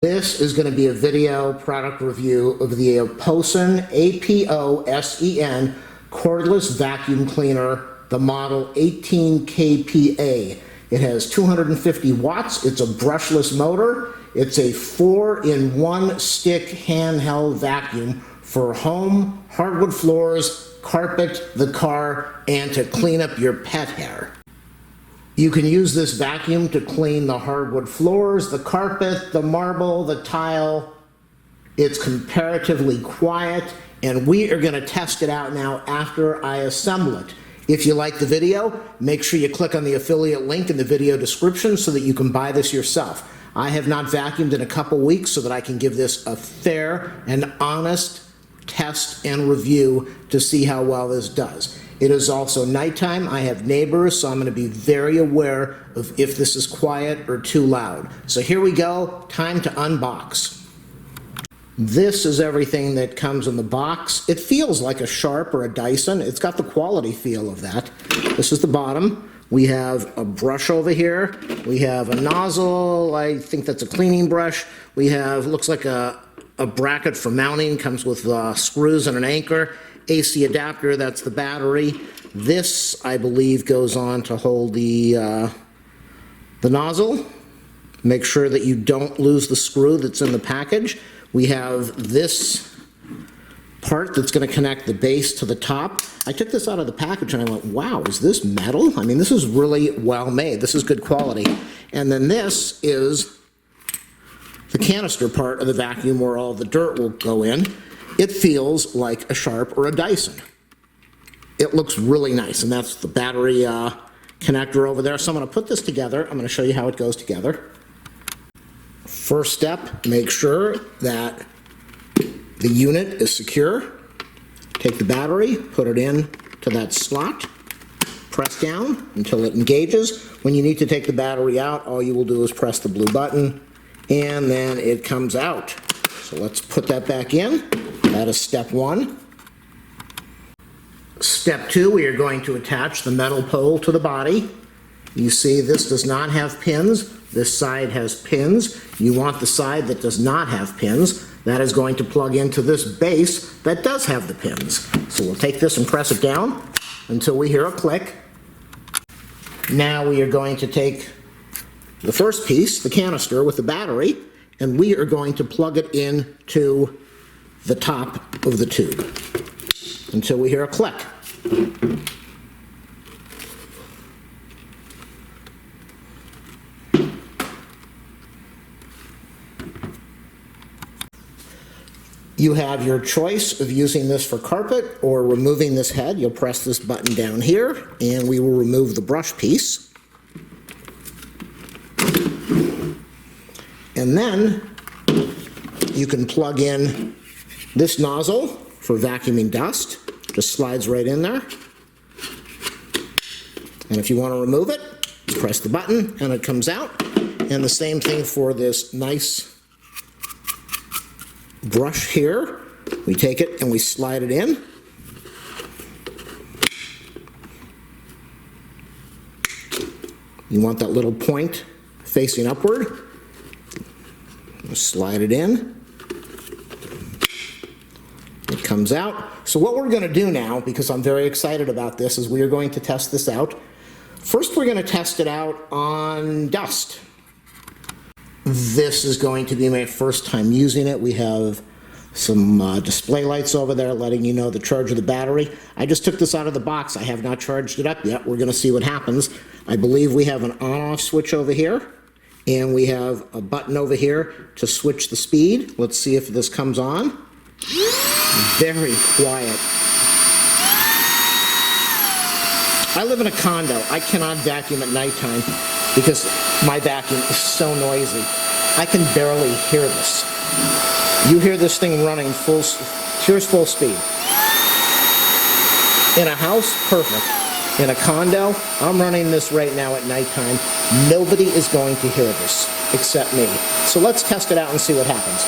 This is going to be a video product review of the Aposen, A-P-O-S-E-N, cordless vacuum cleaner, the model 18KPA. It has 250 watts, it's a brushless motor, it's a 4-in-1 stick handheld vacuum for home, hardwood floors, carpet, the car, and to clean up your pet hair. You can use this vacuum to clean the hardwood floors, the carpet, the marble, the tile. It's comparatively quiet, and we are going to test it out now after I assemble it. If you like the video, make sure you click on the affiliate link in the video description so that you can buy this yourself. I have not vacuumed in a couple weeks so that I can give this a fair and honest test and review to see how well this does. It is also nighttime. I have neighbors, so I'm going to be very aware of if this is quiet or too loud. So here we go. Time to unbox. This is everything that comes in the box. It feels like a Sharp or a Dyson. It's got the quality feel of that. This is the bottom. We have a brush over here. We have a nozzle. I think that's a cleaning brush. We have, looks like a bracket for mounting. Comes with screws and an anchor. AC adapter, that's the battery. This, I believe, goes on to hold the nozzle. Make sure that you don't lose the screw that's in the package. We have this part that's going to connect the base to the top. I took this out of the package and I went, wow, is this metal? I mean, this is really well made. This is good quality. And then this is the canister part of the vacuum where all the dirt will go in. It feels like a Sharp or a Dyson. It looks really nice, and that's the battery connector over there. So I'm going to put this together. I'm going to show you how it goes together. First step, make sure that the unit is secure. Take the battery, put it in to that slot, press down until it engages. When you need to take the battery out, all you will do is press the blue button, and then it comes out. So let's put that back in. That is step one. Step two, we are going to attach the metal pole to the body. You see this does not have pins. This side has pins. You want the side that does not have pins. That is going to plug into this base that does have the pins. So we'll take this and press it down until we hear a click. Now we are going to take the first piece, the canister with the battery, and we are going to plug it into the top of the tube until we hear a click. You have your choice of using this for carpet or removing this head. You'll press this button down here and we will remove the brush piece. And then you can plug in this nozzle for vacuuming dust. Just slides right in there. And if you want to remove it, you press the button and it comes out. And the same thing for this nice brush here. We take it and we slide it in. You want that little point facing upward. Slide it in. It comes out. So what we're going to do now, because I'm very excited about this, is we are going to test this out. First, we're going to test it out on dust. This is going to be my first time using it. We have some display lights over there letting you know the charge of the battery. I just took this out of the box. I have not charged it up yet. We're going to see what happens. I believe we have an on-off switch over here, and we have a button over here to switch the speed. Let's see if this comes on. Very quiet. I live in a condo. I cannot vacuum at nighttime because my vacuum is so noisy. I can barely hear this. You hear this thing running here's full speed. In a house, perfect. In a condo, I'm running this right now at nighttime. Nobody is going to hear this except me. So let's test it out and see what happens.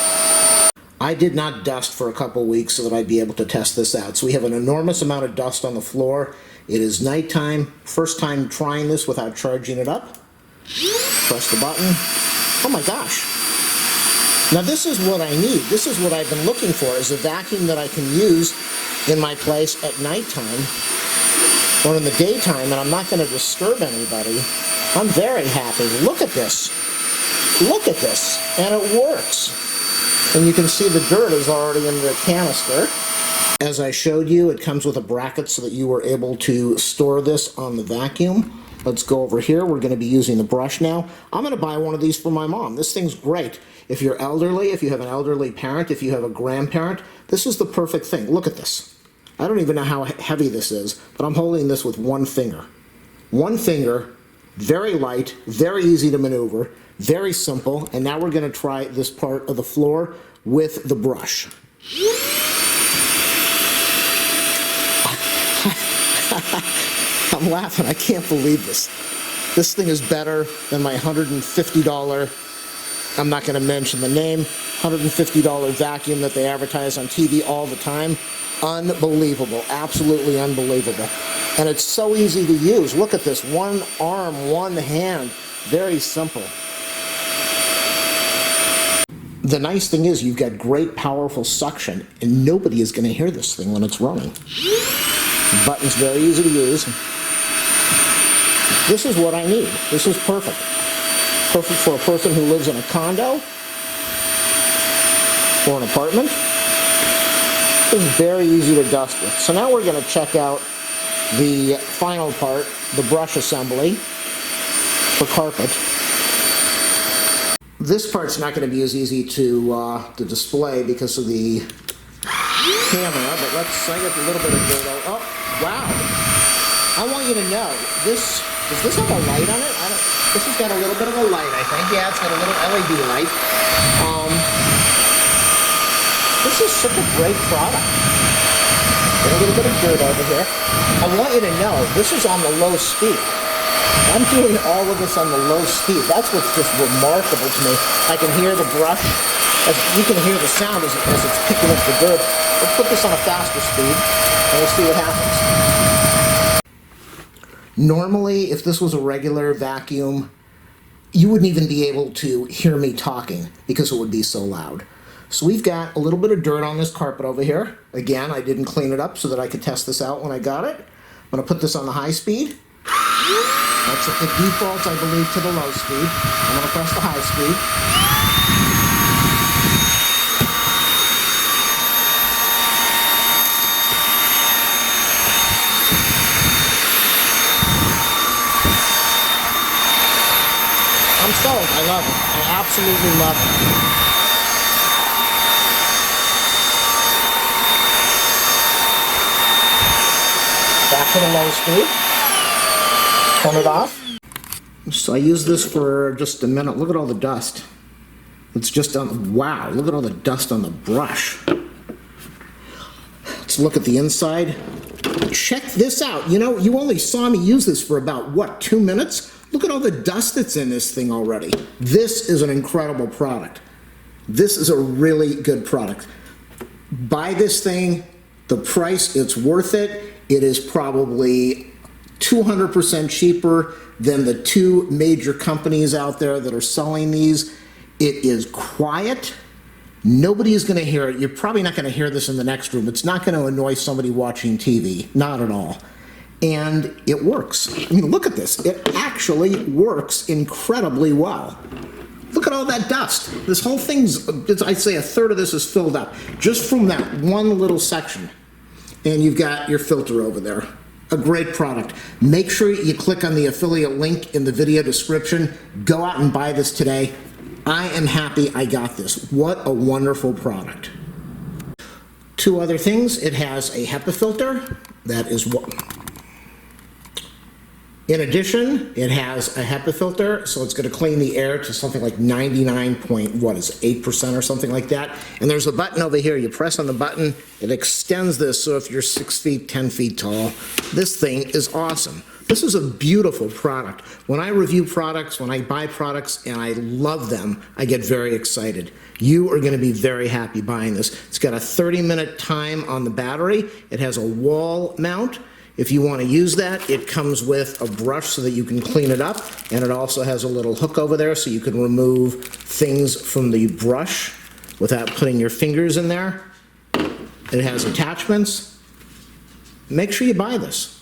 I did not dust for a couple weeks so that I'd be able to test this out. So we have an enormous amount of dust on the floor. It is nighttime. First time trying this without charging it up. Press the button. Oh my gosh. Now this is what I need. This is what I've been looking for, is a vacuum that I can use in my place at nighttime or in the daytime, and I'm not going to disturb anybody. I'm very happy. Look at this. Look at this. And it works. And you can see the dirt is already in the canister. As I showed you, it comes with a bracket so that you were able to store this on the vacuum. Let's go over here. We're going to be using the brush now. I'm going to buy one of these for my mom. This thing's great. If you're elderly, if you have an elderly parent, if you have a grandparent, this is the perfect thing. Look at this. I don't even know how heavy this is, but I'm holding this with one finger. One finger, very light, very easy to maneuver, very simple. And now we're going to try this part of the floor with the brush. I'm laughing. I can't believe this. This thing is better than my $150, I'm not going to mention the name, $150 vacuum that they advertise on TV all the time. Unbelievable. Absolutely unbelievable. And it's so easy to use. Look at this. One arm, one hand. Very simple. The nice thing is you've got great powerful suction, and nobody is going to hear this thing when it's running. The button's very easy to use. This is what I need. This is perfect. Perfect for a person who lives in a condo or an apartment. It's very easy to dust with. So now we're going to check out the final part, the brush assembly for carpet. This part's not going to be as easy to display because of the camera, but let's get a little bit of dirt out. Oh, wow. I want you to know, does this have a light on it? This has got a little bit of a light, I think. Yeah, it's got a little LED light. This is such a great product. Got a little bit of dirt over here. I want you to know, this is on the low speed. I'm doing all of this on the low speed. That's what's just remarkable to me. I can hear the brush. You can hear the sound as it's picking up the dirt. Let's put this on a faster speed, and we'll see what happens. Normally, if this was a regular vacuum, you wouldn't even be able to hear me talking because it would be so loud. So we've got a little bit of dirt on this carpet over here. Again, I didn't clean it up so that I could test this out when I got it. I'm going to put this on the high speed. It defaults, I believe, to the low speed. I'm going to press the high speed. I'm sold. I love it. I absolutely love it. Back to the low speed. Turn it off. So I use this for just a minute. Look at all the dust. It's just on, wow, look at all the dust on the brush. Let's look at the inside. Check this out. You know, you only saw me use this for about, what, 2 minutes? Look at all the dust that's in this thing already. This is an incredible product. This is a really good product. Buy this thing. The price, it's worth it. It is probably 200% cheaper than the two major companies out there that are selling these. It is quiet. Nobody is going to hear it. You're probably not going to hear this in the next room. It's not going to annoy somebody watching TV. Not at all. And it works. I mean, look at this. It actually works incredibly well. Look at all that dust. This whole thing's, I'd say a third of this is filled up just from that one little section. And you've got your filter over there. A great product. Make sure you click on the affiliate link in the video description. Go out and buy this today. I am happy I got this. What a wonderful product. Two other things. It has a HEPA filter. That is what. In addition, it has a HEPA filter, so it's going to clean the air to something like 99.8% or something like that. And there's a button over here. You press on the button, it extends this, so if you're 6 feet, 10 feet tall, this thing is awesome. This is a beautiful product. When I review products, when I buy products and I love them, I get very excited. You are going to be very happy buying this. It's got a 30-minute time on the battery. It has a wall mount. If you want to use that, it comes with a brush so that you can clean it up, and it also has a little hook over there so you can remove things from the brush without putting your fingers in there. It has attachments. Make sure you buy this.